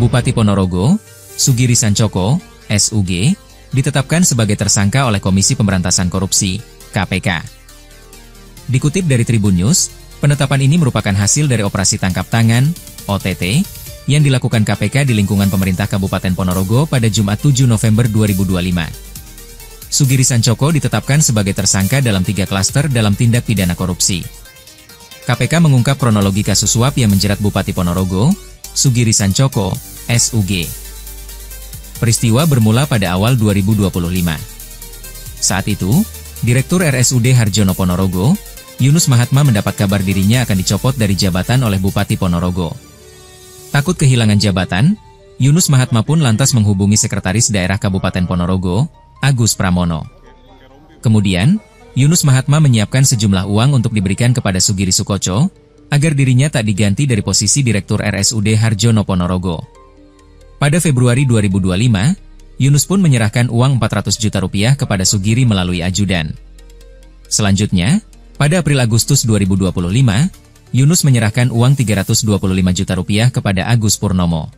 Bupati Ponorogo, Sugiri Sancoko, SUG, ditetapkan sebagai tersangka oleh Komisi Pemberantasan Korupsi, KPK. Dikutip dari Tribun News, penetapan ini merupakan hasil dari operasi tangkap tangan, OTT, yang dilakukan KPK di lingkungan pemerintah Kabupaten Ponorogo pada Jumat 7 November 2025. Sugiri Sancoko ditetapkan sebagai tersangka dalam 3 klaster dalam tindak pidana korupsi. KPK mengungkap kronologi kasus suap yang menjerat Bupati Ponorogo, Sugiri Sancoko, SUG. Peristiwa bermula pada awal 2025. Saat itu, Direktur RSUD Harjono Ponorogo, Yunus Mahatma mendapat kabar dirinya akan dicopot dari jabatan oleh Bupati Ponorogo. Takut kehilangan jabatan, Yunus Mahatma pun lantas menghubungi Sekretaris Daerah Kabupaten Ponorogo, Agus Pramono. Kemudian, Yunus Mahatma menyiapkan sejumlah uang untuk diberikan kepada Sugiri Sukoco, agar dirinya tak diganti dari posisi Direktur RSUD Harjono Ponorogo. Pada Februari 2025, Yunus pun menyerahkan uang 400 juta rupiah kepada Sugiri melalui ajudan. Selanjutnya, pada April-Agustus 2025, Yunus menyerahkan uang 325 juta rupiah kepada Agus Purnomo.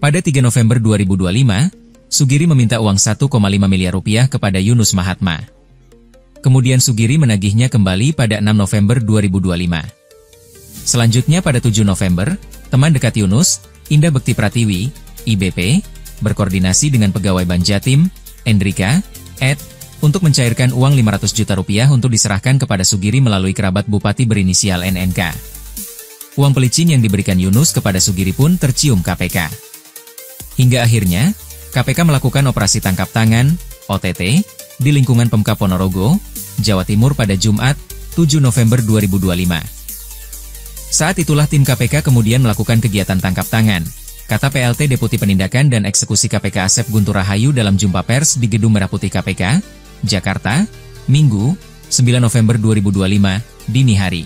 Pada 3 November 2025, Sugiri meminta uang 1,5 miliar rupiah kepada Yunus Mahatma. Kemudian Sugiri menagihnya kembali pada 6 November 2025. Selanjutnya pada 7 November, teman dekat Yunus, Indah Bekti Pratiwi, IBP, berkoordinasi dengan pegawai Banjatim, Endrika, untuk mencairkan uang 500 juta rupiah untuk diserahkan kepada Sugiri melalui kerabat Bupati berinisial NNK. Uang pelicin yang diberikan Yunus kepada Sugiri pun tercium KPK. Hingga akhirnya, KPK melakukan operasi tangkap tangan, OTT, di lingkungan Pemkab Ponorogo, Jawa Timur pada Jumat, 7 November 2025. Saat itulah tim KPK kemudian melakukan kegiatan tangkap tangan, kata PLT Deputi Penindakan dan Eksekusi KPK Asep Guntur Rahayu dalam jumpa pers di Gedung Merah Putih KPK, Jakarta, Minggu, 9 November 2025, dini hari.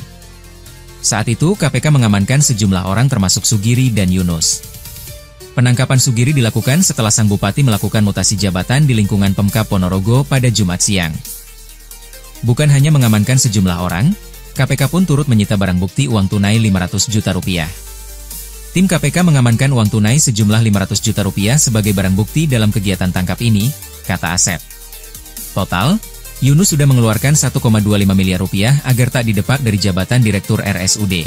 Saat itu KPK mengamankan sejumlah orang termasuk Sugiri dan Yunus. Penangkapan Sugiri dilakukan setelah sang bupati melakukan mutasi jabatan di lingkungan Pemkab Ponorogo pada Jumat siang. Bukan hanya mengamankan sejumlah orang, KPK pun turut menyita barang bukti uang tunai 500 juta rupiah. Tim KPK mengamankan uang tunai sejumlah 500 juta rupiah sebagai barang bukti dalam kegiatan tangkap ini, kata Asep. Total, Yunus sudah mengeluarkan 1,25 miliar rupiah agar tak didepak dari jabatan Direktur RSUD.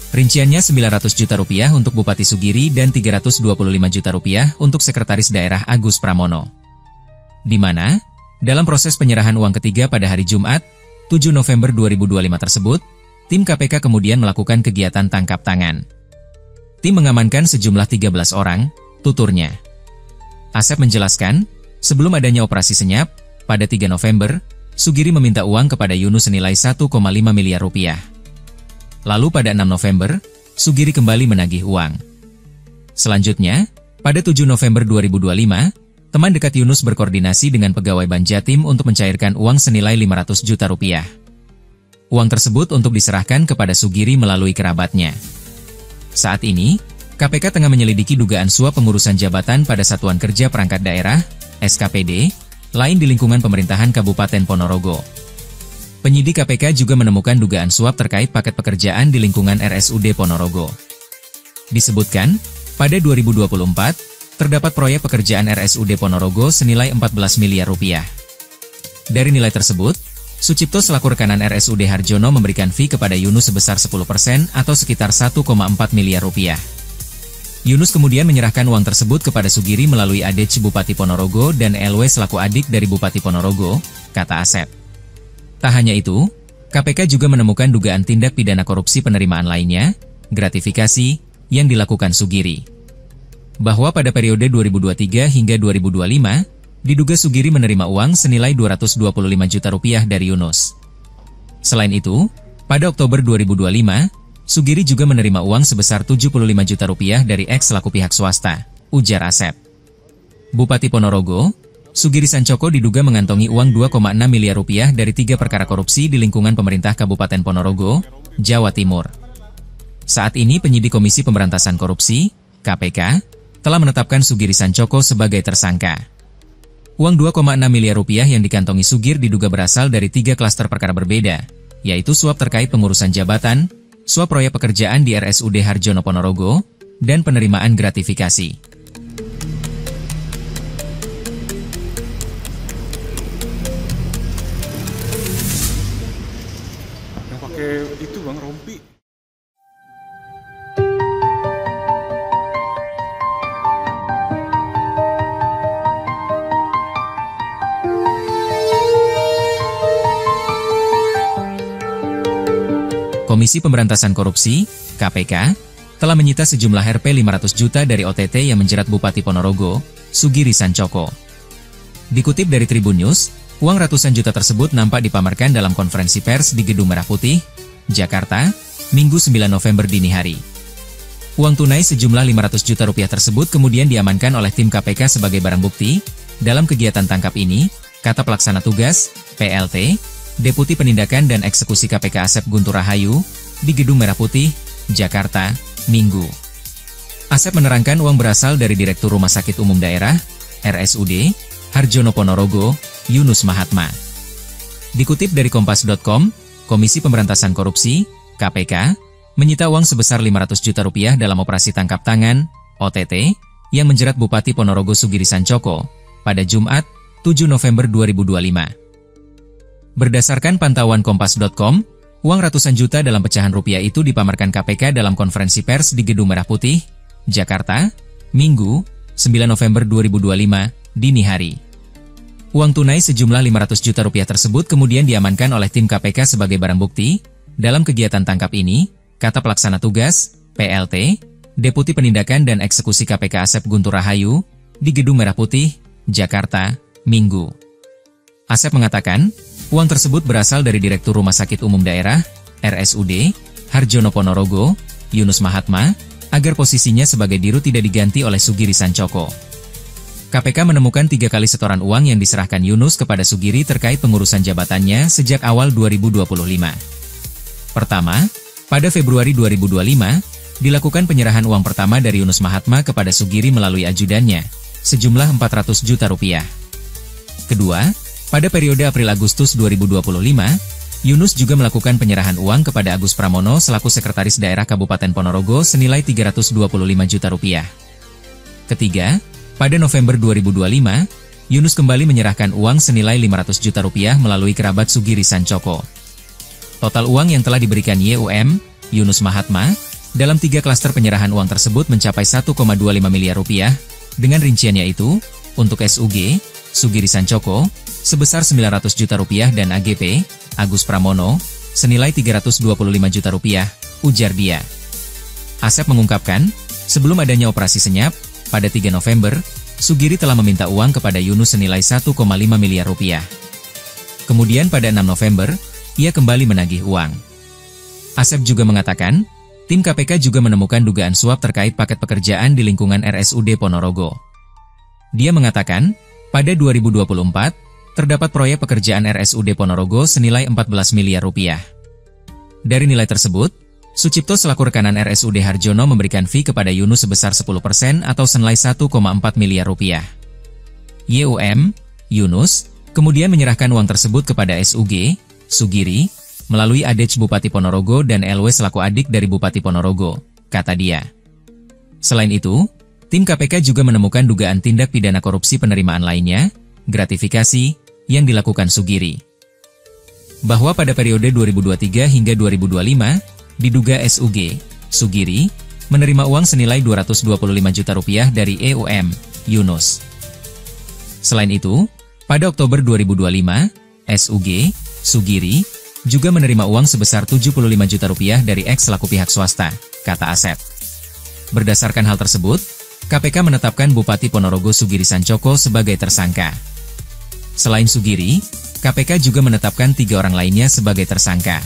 Rinciannya 900 juta rupiah untuk Bupati Sugiri dan 325 juta rupiah untuk Sekretaris Daerah Agus Pramono. Di mana, dalam proses penyerahan uang ketiga pada hari Jumat, 7 November 2025 tersebut, tim KPK kemudian melakukan kegiatan tangkap tangan. Tim mengamankan sejumlah 13 orang, tuturnya. Asep menjelaskan, sebelum adanya operasi senyap, pada 3 November, Sugiri meminta uang kepada Yunus senilai 1,5 miliar rupiah. Lalu pada 6 November, Sugiri kembali menagih uang. Selanjutnya, pada 7 November 2025, teman dekat Yunus berkoordinasi dengan pegawai Banjatim untuk mencairkan uang senilai 500 juta rupiah. Uang tersebut untuk diserahkan kepada Sugiri melalui kerabatnya. Saat ini, KPK tengah menyelidiki dugaan suap pengurusan jabatan pada Satuan Kerja Perangkat Daerah, SKPD, lain di lingkungan pemerintahan Kabupaten Ponorogo. Penyidik KPK juga menemukan dugaan suap terkait paket pekerjaan di lingkungan RSUD Ponorogo. Disebutkan, pada 2024, terdapat proyek pekerjaan RSUD Ponorogo senilai 14 miliar rupiah. Dari nilai tersebut, Sucipto selaku rekanan RSUD Harjono memberikan fee kepada Yunus sebesar 10% atau sekitar 1,4 miliar rupiah. Yunus kemudian menyerahkan uang tersebut kepada Sugiri melalui ADC Bupati Ponorogo dan LW selaku adik dari Bupati Ponorogo, kata Asep. Tak hanya itu, KPK juga menemukan dugaan tindak pidana korupsi penerimaan lainnya, gratifikasi, yang dilakukan Sugiri. Bahwa pada periode 2023 hingga 2025, diduga Sugiri menerima uang senilai 225 juta rupiah dari Yunus. Selain itu, pada Oktober 2025, Sugiri juga menerima uang sebesar 75 juta rupiah dari eks selaku pihak swasta, ujar Asep. Bupati Ponorogo, Sugiri Sancoko diduga mengantongi uang 2,6 miliar rupiah dari 3 perkara korupsi di lingkungan pemerintah Kabupaten Ponorogo, Jawa Timur. Saat ini penyidik Komisi Pemberantasan Korupsi, KPK, telah menetapkan Sugiri Sancoko sebagai tersangka. Uang 2,6 miliar rupiah yang dikantongi Sugir diduga berasal dari 3 klaster perkara berbeda, yaitu suap terkait pengurusan jabatan, suap proyek pekerjaan di RSUD Harjono Ponorogo, dan penerimaan gratifikasi. Yang pakai itu Bang, rompi. Komisi Pemberantasan Korupsi, KPK, telah menyita sejumlah Rp 500 juta dari OTT yang menjerat Bupati Ponorogo, Sugiri Sancoko. Dikutip dari Tribun News, uang ratusan juta tersebut nampak dipamerkan dalam konferensi pers di Gedung Merah Putih, Jakarta, Minggu 9 November dini hari. Uang tunai sejumlah Rp 500 juta tersebut kemudian diamankan oleh tim KPK sebagai barang bukti. Dalam kegiatan tangkap ini, kata pelaksana tugas, PLT, Deputi Penindakan dan Eksekusi KPK Asep Guntur Rahayu, di Gedung Merah Putih, Jakarta, Minggu. Asep menerangkan uang berasal dari Direktur Rumah Sakit Umum Daerah, RSUD, Harjono Ponorogo, Yunus Mahatma. Dikutip dari Kompas.com, Komisi Pemberantasan Korupsi, KPK, menyita uang sebesar Rp 500 juta dalam operasi tangkap tangan, OTT, yang menjerat Bupati Ponorogo Sugiri Sancoko, pada Jumat, 7 November 2025. Berdasarkan pantauan Kompas.com, uang ratusan juta dalam pecahan rupiah itu dipamerkan KPK dalam konferensi pers di Gedung Merah Putih, Jakarta, Minggu, 9 November 2025, dini hari. Uang tunai sejumlah Rp 500 juta tersebut kemudian diamankan oleh tim KPK sebagai barang bukti. Dalam kegiatan tangkap ini, kata pelaksana tugas, PLT, Deputi Penindakan dan Eksekusi KPK Asep Guntur Rahayu, di Gedung Merah Putih, Jakarta, Minggu. Asep mengatakan, uang tersebut berasal dari Direktur Rumah Sakit Umum Daerah, RSUD, Harjono Ponorogo, Yunus Mahatma, agar posisinya sebagai dirut tidak diganti oleh Sugiri Sancoko. KPK menemukan 3 kali setoran uang yang diserahkan Yunus kepada Sugiri terkait pengurusan jabatannya sejak awal 2025. Pertama, pada Februari 2025, dilakukan penyerahan uang pertama dari Yunus Mahatma kepada Sugiri melalui ajudannya, sejumlah Rp 400 juta. Kedua, pada periode April-Agustus 2025, Yunus juga melakukan penyerahan uang kepada Agus Pramono selaku Sekretaris Daerah Kabupaten Ponorogo senilai Rp 325 juta. Ketiga, pada November 2025, Yunus kembali menyerahkan uang senilai Rp 500 juta melalui kerabat Sugiri Sancoko. Total uang yang telah diberikan YUM, Yunus Mahatma, dalam 3 klaster penyerahan uang tersebut mencapai Rp1,25 miliar, dengan rinciannya itu, untuk SUG, Sugiri Sancoko, sebesar Rp 900 juta dan AGP, Agus Pramono, senilai Rp325 juta, ujar dia. Asep mengungkapkan, sebelum adanya operasi senyap, pada 3 November, Sugiri telah meminta uang kepada Yunus senilai Rp 1,5 miliar. Kemudian pada 6 November, ia kembali menagih uang. Asep juga mengatakan, tim KPK juga menemukan dugaan suap terkait paket pekerjaan di lingkungan RSUD Ponorogo. Dia mengatakan, pada 2024, terdapat proyek pekerjaan RSUD Ponorogo senilai Rp 14 miliar. Dari nilai tersebut, Sucipto selaku rekanan RSUD Harjono memberikan fee kepada Yunus sebesar 10% atau senilai Rp1,4 miliar. YUM, Yunus, kemudian menyerahkan uang tersebut kepada SUG, Sugiri, melalui ADEC Bupati Ponorogo dan LW selaku adik dari Bupati Ponorogo, kata dia. Selain itu, tim KPK juga menemukan dugaan tindak pidana korupsi penerimaan lainnya, gratifikasi, yang dilakukan Sugiri. Bahwa pada periode 2023 hingga 2025, diduga SUG, Sugiri, menerima uang senilai Rp225 juta dari EUM, Yunus. Selain itu, pada Oktober 2025, SUG, Sugiri, juga menerima uang sebesar Rp75 juta dari eks selaku pihak swasta, kata Asep. Berdasarkan hal tersebut, KPK menetapkan Bupati Ponorogo Sugiri Sancoko sebagai tersangka. Selain Sugiri, KPK juga menetapkan 3 orang lainnya sebagai tersangka.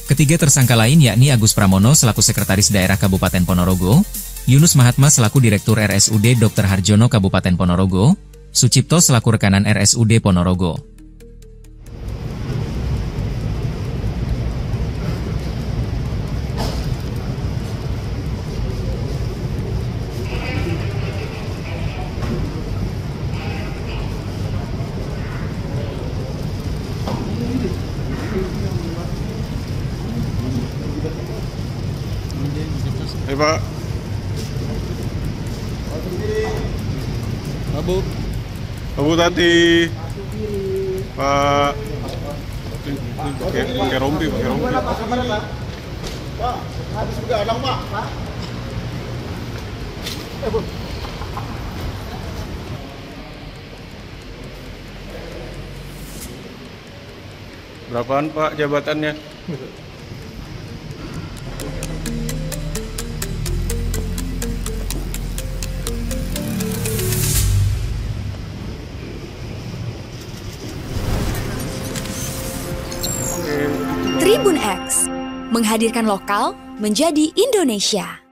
Ketiga tersangka lain yakni Agus Pramono selaku Sekretaris Daerah Kabupaten Ponorogo, Yunus Mahatma selaku Direktur RSUD Dr. Harjono Kabupaten Ponorogo, Sucipto selaku rekanan RSUD Ponorogo. Pak. Bu. Bu tadi. Pak. Pakai rompi. Pak, habis begadang, Pak. Bu. Berapaan Pak jabatannya? Tribun X menghadirkan lokal menjadi Indonesia.